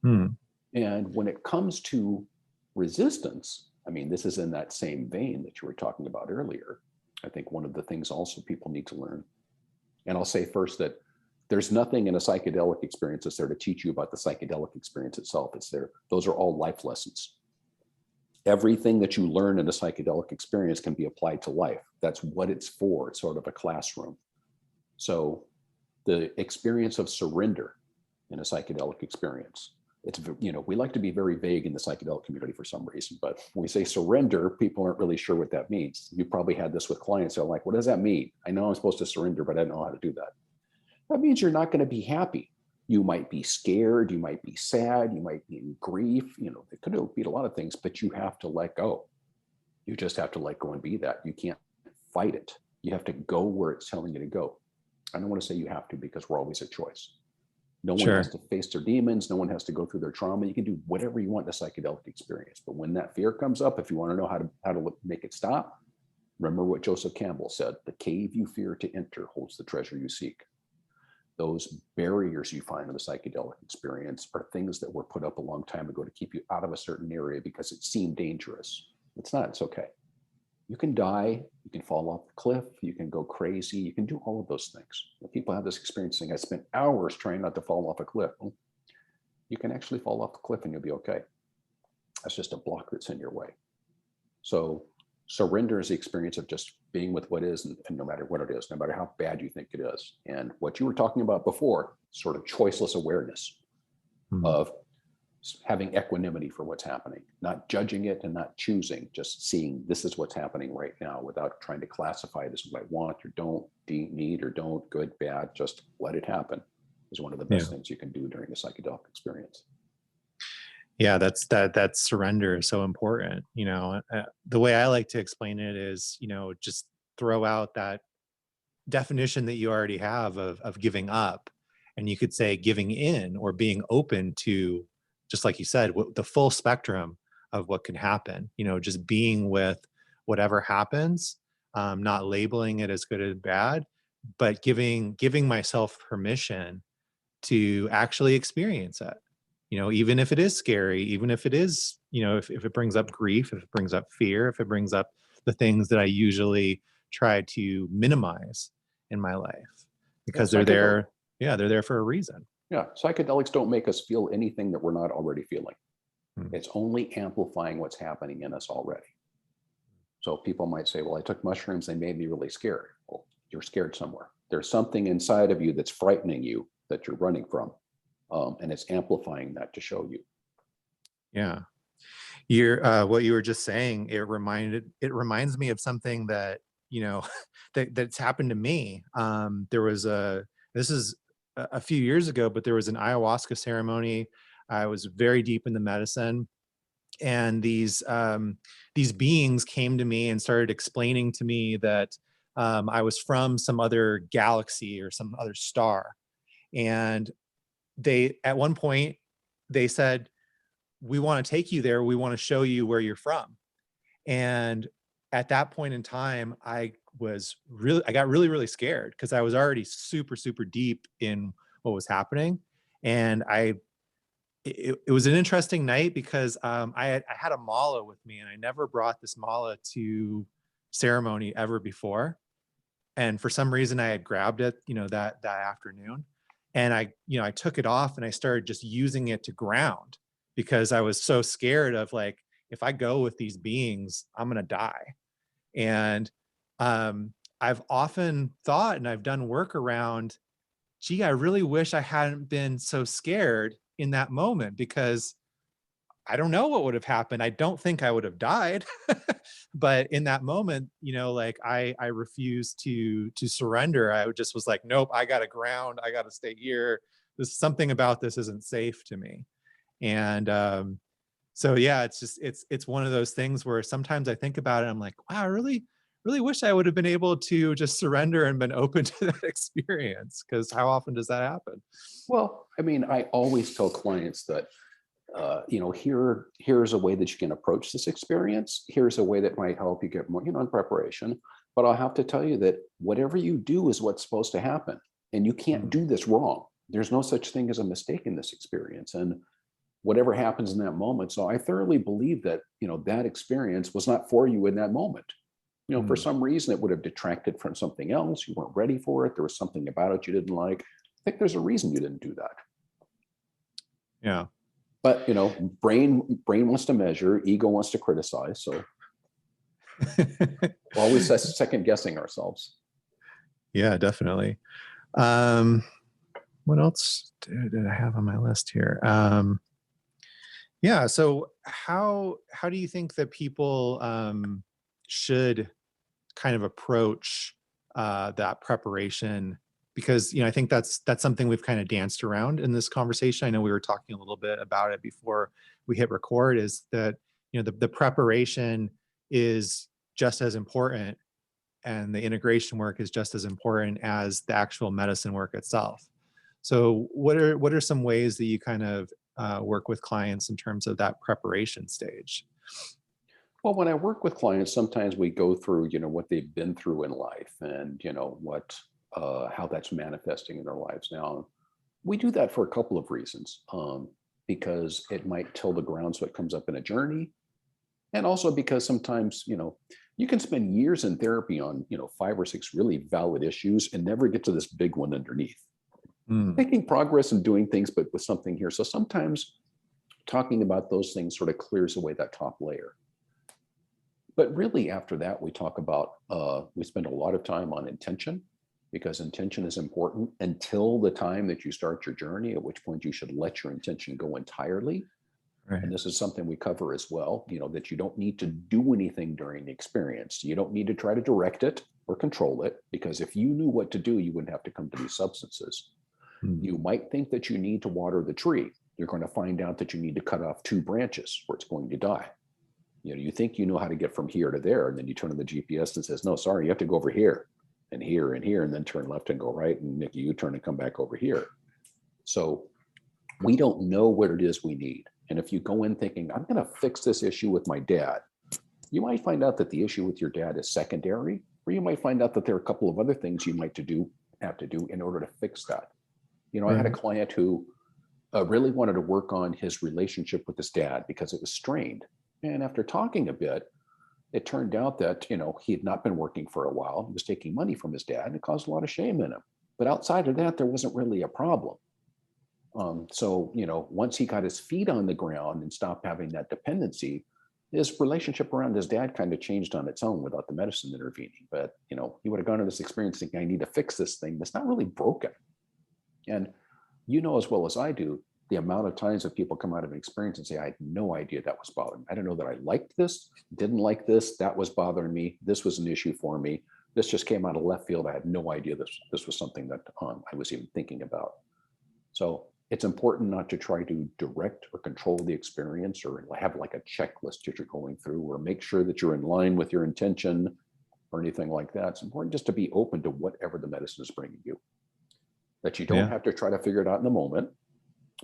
[SPEAKER 1] Hmm.
[SPEAKER 2] And when it comes to resistance, I mean, this is in that same vein that you were talking about earlier. I think one of the things also people need to learn, and I'll say first that there's nothing in a psychedelic experience that's there to teach you about the psychedelic experience itself. It's there. Those are all life lessons. Everything that you learn in a psychedelic experience can be applied to life. That's what it's for. It's sort of a classroom. So the experience of surrender in a psychedelic experience, we like to be very vague in the psychedelic community for some reason, but when we say surrender, people aren't really sure what that means. You probably had this with clients that are like, what does that mean? I know I'm supposed to surrender, but I don't know how to do that. That means you're not going to be happy. You might be scared, you might be sad, you might be in grief, it could be a lot of things, but you have to let go. You just have to let go and be that. You can't fight it. You have to go where it's telling you to go. I don't want to say you have to because we're always a choice. No one has
[SPEAKER 1] Sure.
[SPEAKER 2] to face their demons. No one has to go through their trauma. You can do whatever you want in a psychedelic experience. But when that fear comes up, if you want to know how to make it stop, remember what Joseph Campbell said: the cave you fear to enter holds the treasure you seek. Those barriers you find in the psychedelic experience are things that were put up a long time ago to keep you out of a certain area because it seemed dangerous. It's not. It's okay. You can die, you can fall off the cliff, you can go crazy, you can do all of those things. When people have this experience saying, I spent hours trying not to fall off a cliff. Well, you can actually fall off the cliff and you'll be okay. That's just a block that's in your way. So surrender is the experience of just being with what is, and no matter what it is, no matter how bad you think it is. And what you were talking about before, sort of choiceless awareness
[SPEAKER 1] Hmm.
[SPEAKER 2] of having equanimity for what's happening, not judging it and not choosing, just seeing this is what's happening right now without trying to classify it as what I want or don't need or don't, good, bad, just let it happen is one of the
[SPEAKER 1] Yeah.
[SPEAKER 2] best things you can do during a psychedelic experience.
[SPEAKER 1] Yeah, that surrender is so important. The way I like to explain it is, just throw out that definition that you already have of giving up, and you could say giving in, or being open to, just like you said, the full spectrum of what can happen. Just being with whatever happens, not labeling it as good or bad, but giving myself permission to actually experience it. even if it is scary, even if it is, if it brings up grief, if it brings up fear, if it brings up the things that I usually try to minimize in my life,
[SPEAKER 2] Yeah,
[SPEAKER 1] because they're there. Yeah, they're there for a reason.
[SPEAKER 2] Yeah, psychedelics don't make us feel anything that we're not already feeling.
[SPEAKER 1] Hmm.
[SPEAKER 2] It's only amplifying what's happening in us already. So people might say, well, I took mushrooms, they made me really scared. Well, you're scared somewhere. There's something inside of you that's frightening you that you're running from. And it's amplifying that to show you.
[SPEAKER 1] Yeah. What you were just saying, it reminds me of something that, that's happened to me. This is a few years ago, but there was an ayahuasca ceremony. I was very deep in the medicine, and these beings came to me and started explaining to me that I was from some other galaxy or some other star. And at one point, they said, we want to take you there. We want to show you where you're from. And at that point in time, I got really, really scared, because I was already super, super deep in what was happening. And it was an interesting night, because I had a mala with me, and I never brought this mala to ceremony ever before. And for some reason I had grabbed it, that afternoon. And I took it off and I started just using it to ground, because I was so scared of, like, if I go with these beings, I'm going to die. And I've often thought, and I've done work around, gee, I really wish I hadn't been so scared in that moment, because I don't know what would have happened. I don't think I would have died. But in that moment, like, I refused to surrender. I just was like, nope, I got to ground. I got to stay here. There's something about this isn't safe to me. And so yeah, it's one of those things where sometimes I think about it. I'm like, wow, I really, really wish I would have been able to just surrender and been open to that experience, because how often does that happen?
[SPEAKER 2] Well, I mean, I always tell clients that, here's a way that you can approach this experience. Here's a way that might help you get more, in preparation. But I'll have to tell you that whatever you do is what's supposed to happen. And you can't do this wrong. There's no such thing as a mistake in this experience. And whatever happens in that moment. So I thoroughly believe that, that experience was not for you in that moment. For some reason, it would have detracted from something else. You weren't ready for it. There was something about it you didn't like. I think there's a reason you didn't do that.
[SPEAKER 1] Yeah.
[SPEAKER 2] But, brain wants to measure, ego wants to criticize. So we're always second guessing ourselves.
[SPEAKER 1] Yeah, definitely. What else did I have on my list here? Yeah. So how do you think that people should kind of approach that preparation? Because I think that's something we've kind of danced around in this conversation. I know we were talking a little bit about it before we hit record. Is that the preparation is just as important, and the integration work is just as important as the actual medicine work itself. So what are some ways that you kind of work with clients in terms of that preparation stage?
[SPEAKER 2] Well, when I work with clients, sometimes we go through, what they've been through in life, and how that's manifesting in their lives. Now, we do that for a couple of reasons, because it might till the grounds what comes up in a journey, and also because sometimes, you can spend years in therapy on, 5 or 6 really valid issues and never get to this big one underneath. Making progress and doing things, but with something here. So sometimes talking about those things sort of clears away that top layer. But really after that, we talk about, we spend a lot of time on intention, because intention is important until the time that you start your journey, at which point you should let your intention go entirely.
[SPEAKER 1] Right.
[SPEAKER 2] And this is something we cover as well, that you don't need to do anything during the experience. You don't need to try to direct it or control it, because if you knew what to do, you wouldn't have to come to these substances. You might think that you need to water the tree. You're going to find out that you need to cut off 2 branches or it's going to die. You think you know how to get from here to there, and then you turn on the GPS and says, no, sorry, you have to go over here and here and here, and then turn left and go right, and make a U-turn and come back over here. So we don't know what it is we need. And if you go in thinking, I'm going to fix this issue with my dad, you might find out that the issue with your dad is secondary, or you might find out that there are a couple of other things you might have to do in order to fix that. I had a client who really wanted to work on his relationship with his dad because it was strained. And after talking a bit, it turned out that, he had not been working for a while. He was taking money from his dad, and it caused a lot of shame in him. But outside of that, there wasn't really a problem. So, once he got his feet on the ground and stopped having that dependency, his relationship around his dad kind of changed on its own without the medicine intervening. But, he would have gone to this experience thinking, I need to fix this thing that's not really broken. And you know as well as I do, the amount of times that people come out of an experience and say, I had no idea that was bothering me. I didn't know that I liked this, didn't like this, that was bothering me, this was an issue for me. This just came out of left field. I had no idea this was something that I was even thinking about. So it's important not to try to direct or control the experience or have like a checklist that you're going through or make sure that you're in line with your intention or anything like that. It's important just to be open to whatever the medicine is bringing you, that you don't have to try to figure it out in the moment,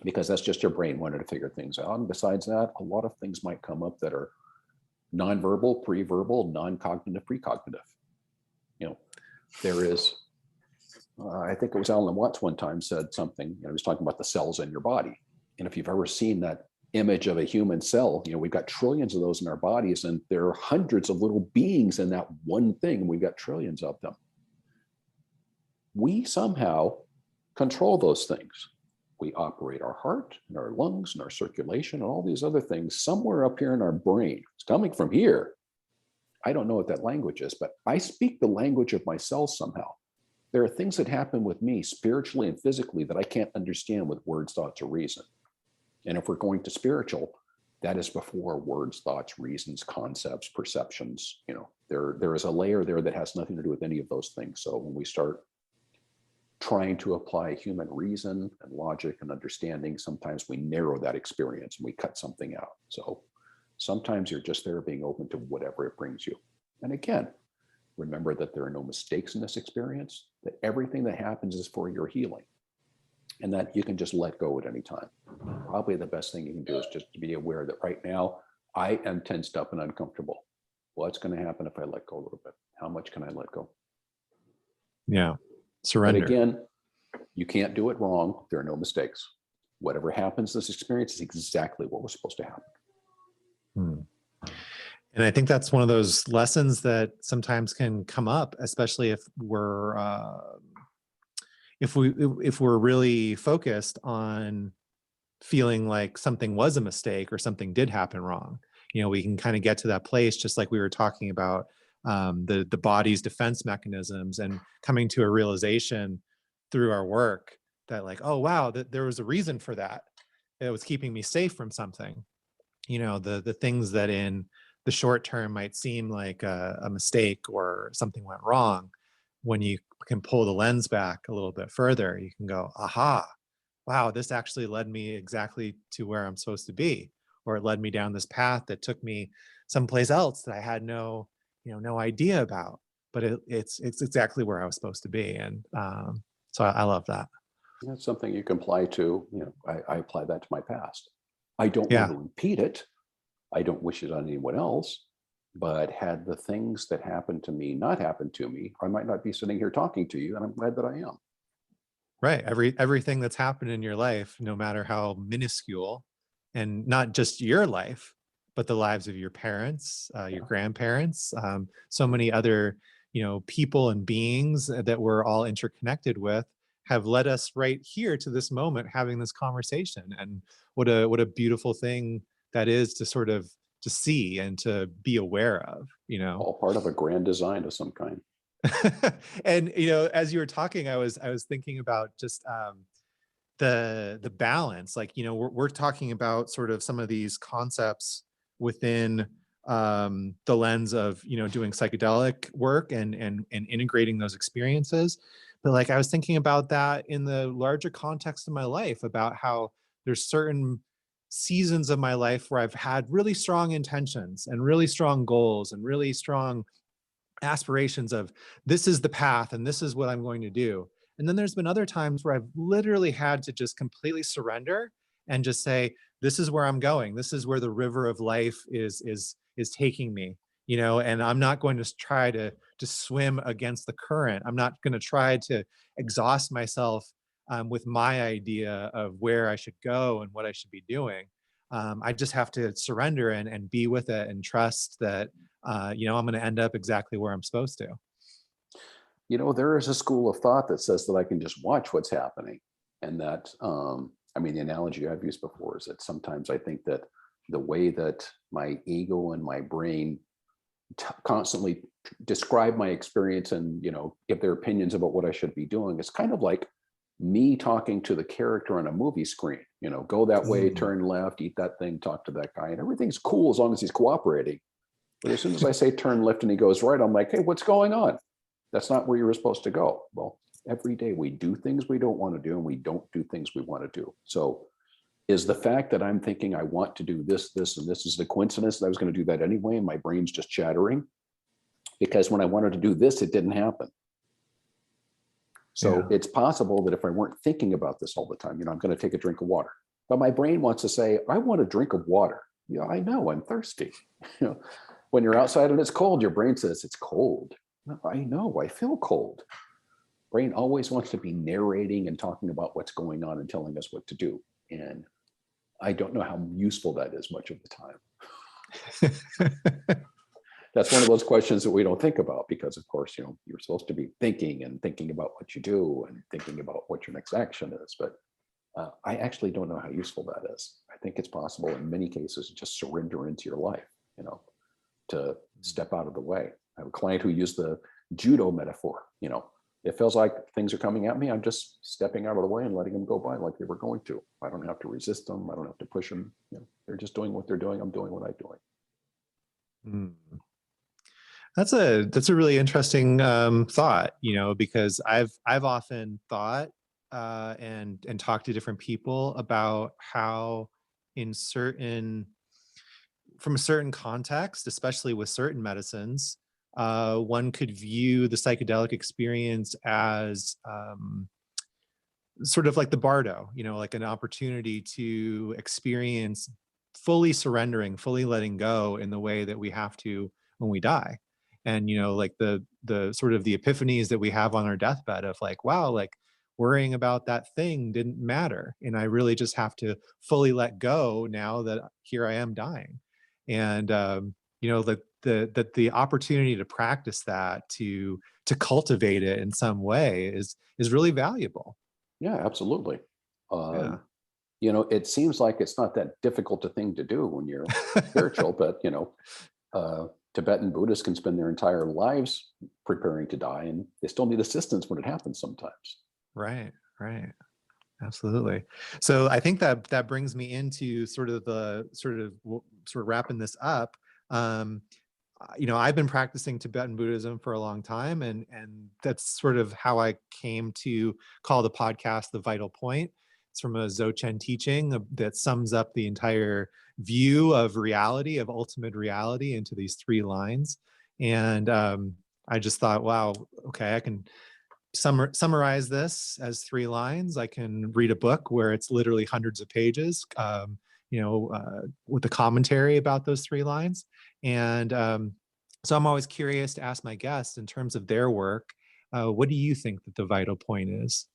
[SPEAKER 2] because that's just your brain wanting to figure things out. And besides that, a lot of things might come up that are nonverbal, pre-verbal, non-cognitive, precognitive. There is, I think it was Alan Watts one time said something, he was talking about the cells in your body. And if you've ever seen that image of a human cell, we've got trillions of those in our bodies, and there are hundreds of little beings in that one thing. We've got trillions of them. We somehow control those things. We operate our heart and our lungs and our circulation and all these other things somewhere up here in our brain. It's coming from here. I don't know what that language is, but I speak the language of my cells somehow. There are things that happen with me spiritually and physically that I can't understand with words, thoughts, or reason. And if we're going to spiritual, that is before words, thoughts, reasons, concepts, perceptions. There is a layer there that has nothing to do with any of those things. So when we start trying to apply human reason and logic and understanding, sometimes we narrow that experience and we cut something out. So sometimes you're just there being open to whatever it brings you. And again, remember that there are no mistakes in this experience, that everything that happens is for your healing, and that you can just let go at any time. Probably the best thing you can do is just to be aware that right now I am tensed up and uncomfortable. What's going to happen if I let go a little bit? How much can I let go?
[SPEAKER 1] Yeah. Surrender.
[SPEAKER 2] But again, you can't do it wrong. There are no mistakes. Whatever happens in this experience is exactly what was supposed to happen.
[SPEAKER 1] And I think that's one of those lessons that sometimes can come up, especially if we're really focused on feeling like something was a mistake or something did happen wrong. We can kind of get to that place, just like we were talking about the body's defense mechanisms, and coming to a realization through our work that like, oh wow, that there was a reason for that. It was keeping me safe from something. The things that in the short term might seem like a mistake or something went wrong, when you can pull the lens back a little bit further, you can go, aha, wow, this actually led me exactly to where I'm supposed to be, or it led me down this path that took me someplace else that I had no idea about, but it's exactly where I was supposed to be. And so I love that.
[SPEAKER 2] That's something you can apply to, I apply that to my past. I don't want to repeat it. I don't wish it on anyone else. But had the things that happened to me not happened to me, I might not be sitting here talking to you, and I'm glad that I am.
[SPEAKER 1] Right. Everything that's happened in your life, no matter how minuscule, and not just your life, but the lives of your parents, your grandparents, so many other, people and beings that we're all interconnected with, have led us right here to this moment, having this conversation. And what a beautiful thing that is to sort of to see and to be aware of,
[SPEAKER 2] All part of a grand design of some kind.
[SPEAKER 1] And as you were talking, I was thinking about just the balance. Like, we're talking about sort of some of these concepts within the lens of doing psychedelic work and integrating those experiences. But like, I was thinking about that in the larger context of my life, about how there's certain seasons of my life where I've had really strong intentions and really strong goals and really strong aspirations of, this is the path and this is what I'm going to do. And then there's been other times where I've literally had to just completely surrender and just say, this is where I'm going. This is where the river of life is taking me, and I'm not going to try to swim against the current. I'm not going to try to exhaust myself with my idea of where I should go and what I should be doing. I just have to surrender and be with it and trust that, I'm going to end up exactly where I'm supposed to.
[SPEAKER 2] There is a school of thought that says that I can just watch what's happening. And that, the analogy I've used before is that sometimes I think that the way that my ego and my brain constantly describe my experience and, give their opinions about what I should be doing, is kind of like me talking to the character on a movie screen, go that way, turn left, eat that thing, talk to that guy, and everything's cool as long as he's cooperating. But as soon as I say turn left and he goes right, I'm like, hey, what's going on? That's not where you were supposed to go. Well, every day we do things we don't want to do, and we don't do things we want to do. So is the fact that I'm thinking I want to do this, and this is the coincidence that I was going to do that anyway, and my brain's just chattering? Because when I wanted to do this, it didn't happen. So it's possible that if I weren't thinking about this all the time, I'm going to take a drink of water. But my brain wants to say, I want a drink of water. I know, I'm thirsty. When you're outside and it's cold, your brain says it's cold. No, I know, I feel cold. Brain always wants to be narrating and talking about what's going on and telling us what to do. And I don't know how useful that is much of the time. That's one of those questions that we don't think about because, of course, you're supposed to be thinking about what you do and thinking about what your next action is. But I actually don't know how useful that is. I think it's possible in many cases to just surrender into your life, to step out of the way. I have a client who used the judo metaphor. It feels like things are coming at me. I'm just stepping out of the way and letting them go by like they were going to. I don't have to resist them. I don't have to push them. They're just doing what they're doing. I'm doing what I'm doing.
[SPEAKER 1] That's a really interesting thought, because I've often thought and talked to different people about how from a certain context, especially with certain medicines, one could view the psychedelic experience as sort of like the bardo, like an opportunity to experience fully surrendering, fully letting go in the way that we have to when we die. And, like the sort of the epiphanies that we have on our deathbed of like, wow, like worrying about that thing didn't matter. And I really just have to fully let go now that here I am dying. And, that the opportunity to practice that, to cultivate it in some way is really valuable.
[SPEAKER 2] Yeah, absolutely.
[SPEAKER 1] Yeah.
[SPEAKER 2] It seems like it's not that difficult a thing to do when you're spiritual, but Tibetan Buddhists can spend their entire lives preparing to die, and they still need assistance when it happens sometimes.
[SPEAKER 1] Right. Absolutely. So I think that brings me into sort of wrapping this up. I've been practicing Tibetan Buddhism for a long time, and that's sort of how I came to call the podcast The Vital Point. It's from a Dzogchen teaching that sums up the entire view of reality, of ultimate reality, into these 3 lines. And I just thought, wow, okay, I can summarize this as 3 lines. I can read a book where it's literally hundreds of pages, with a commentary about those 3 lines. And so I'm always curious to ask my guests, in terms of their work, what do you think that the vital point is?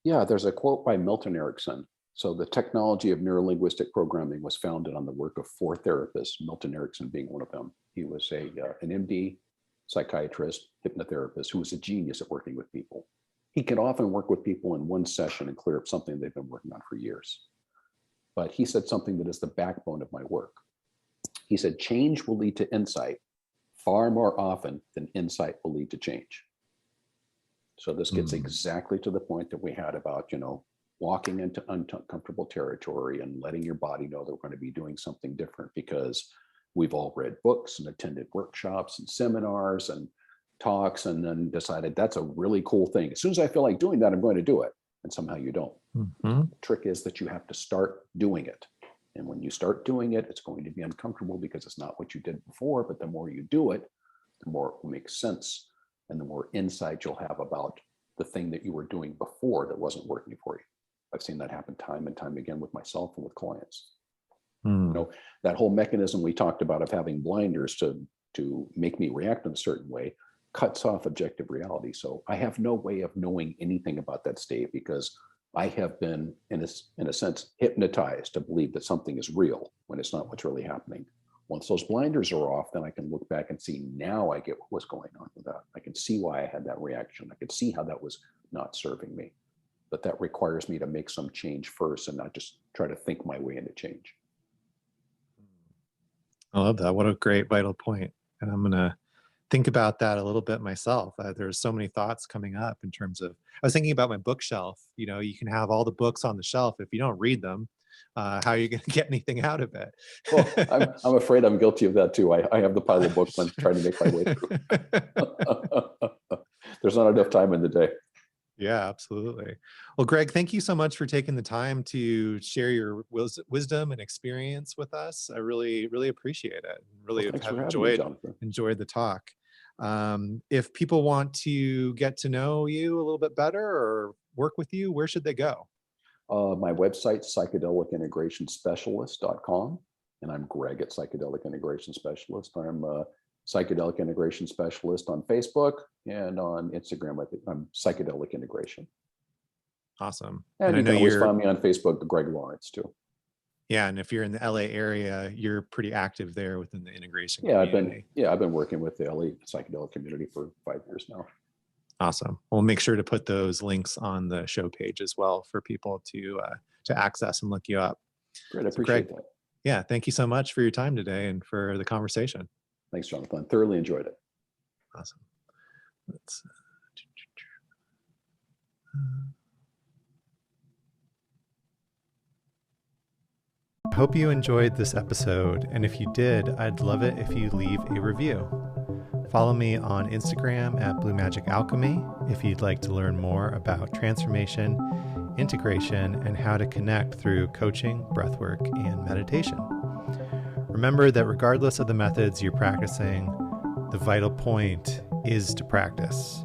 [SPEAKER 2] Yeah, there's a quote by Milton Erickson. So the technology of neurolinguistic programming was founded on the work of 4 therapists, Milton Erickson being one of them. He was an MD, psychiatrist, hypnotherapist, who was a genius at working with people. He could often work with people in one session and clear up something they've been working on for years. But he said something that is the backbone of my work. He said, change will lead to insight far more often than insight will lead to change. So this gets exactly to the point that we had about, walking into uncomfortable territory and letting your body know that we're going to be doing something different, because we've all read books and attended workshops and seminars and talks, and then decided that's a really cool thing. As soon as I feel like doing that, I'm going to do it. And somehow you don't. The trick is that you have to start doing it. And when you start doing it, it's going to be uncomfortable because it's not what you did before. But the more you do it, the more it will make sense, and the more insight you'll have about the thing that you were doing before that wasn't working for you. I've seen that happen time and time again with myself and with clients. That whole mechanism we talked about of having blinders to make me react in a certain way, cuts off objective reality. So I have no way of knowing anything about that state because I have been, in a sense, hypnotized to believe that something is real when it's not what's really happening. Once those blinders are off, then I can look back and see, now I get what's going on with that. I can see why I had that reaction. I can see how that was not serving me. But that requires me to make some change first and not just try to think my way into change.
[SPEAKER 1] I love that. What a great vital point. And I'm going to think about that a little bit myself. There's so many thoughts coming up in terms of, I was thinking about my bookshelf. You know, you can have all the books on the shelf. If you don't read them, how are you going to get anything out of it?
[SPEAKER 2] Well, I'm afraid I'm guilty of that too. I have the pile of books I'm trying to make my way through. There's not enough time in the day.
[SPEAKER 1] Yeah, absolutely. Well, Greg, thank you so much for taking the time to share your wisdom and experience with us. I really, really appreciate it. Really have enjoyed the talk. If people want to get to know you a little bit better or work with you, where should they go?
[SPEAKER 2] My website, psychedelicintegrationspecialist.com. And I'm Greg at Psychedelic Integration Specialist. I'm a Psychedelic Integration Specialist on Facebook, and on Instagram, I think I'm Psychedelic Integration.
[SPEAKER 1] Awesome.
[SPEAKER 2] And you can always find me on Facebook, Greg Lawrence, too.
[SPEAKER 1] Yeah, and if you're in the LA area, you're pretty active there within the integration
[SPEAKER 2] community. I've been working with the LA psychedelic community for 5 years now.
[SPEAKER 1] Awesome. We'll make sure to put those links on the show page as well for people to access and look you up.
[SPEAKER 2] Great, I appreciate that.
[SPEAKER 1] Yeah, thank you so much for your time today and for the conversation.
[SPEAKER 2] Thanks, Jonathan. Thoroughly enjoyed it.
[SPEAKER 1] Awesome. Let's. Hope you enjoyed this episode, and if you did, I'd love it if you leave a review. Follow me on Instagram at Blue Magic Alchemy if you'd like to learn more about transformation, integration, and how to connect through coaching, breathwork, and meditation. Remember that regardless of the methods you're practicing, the vital point is to practice.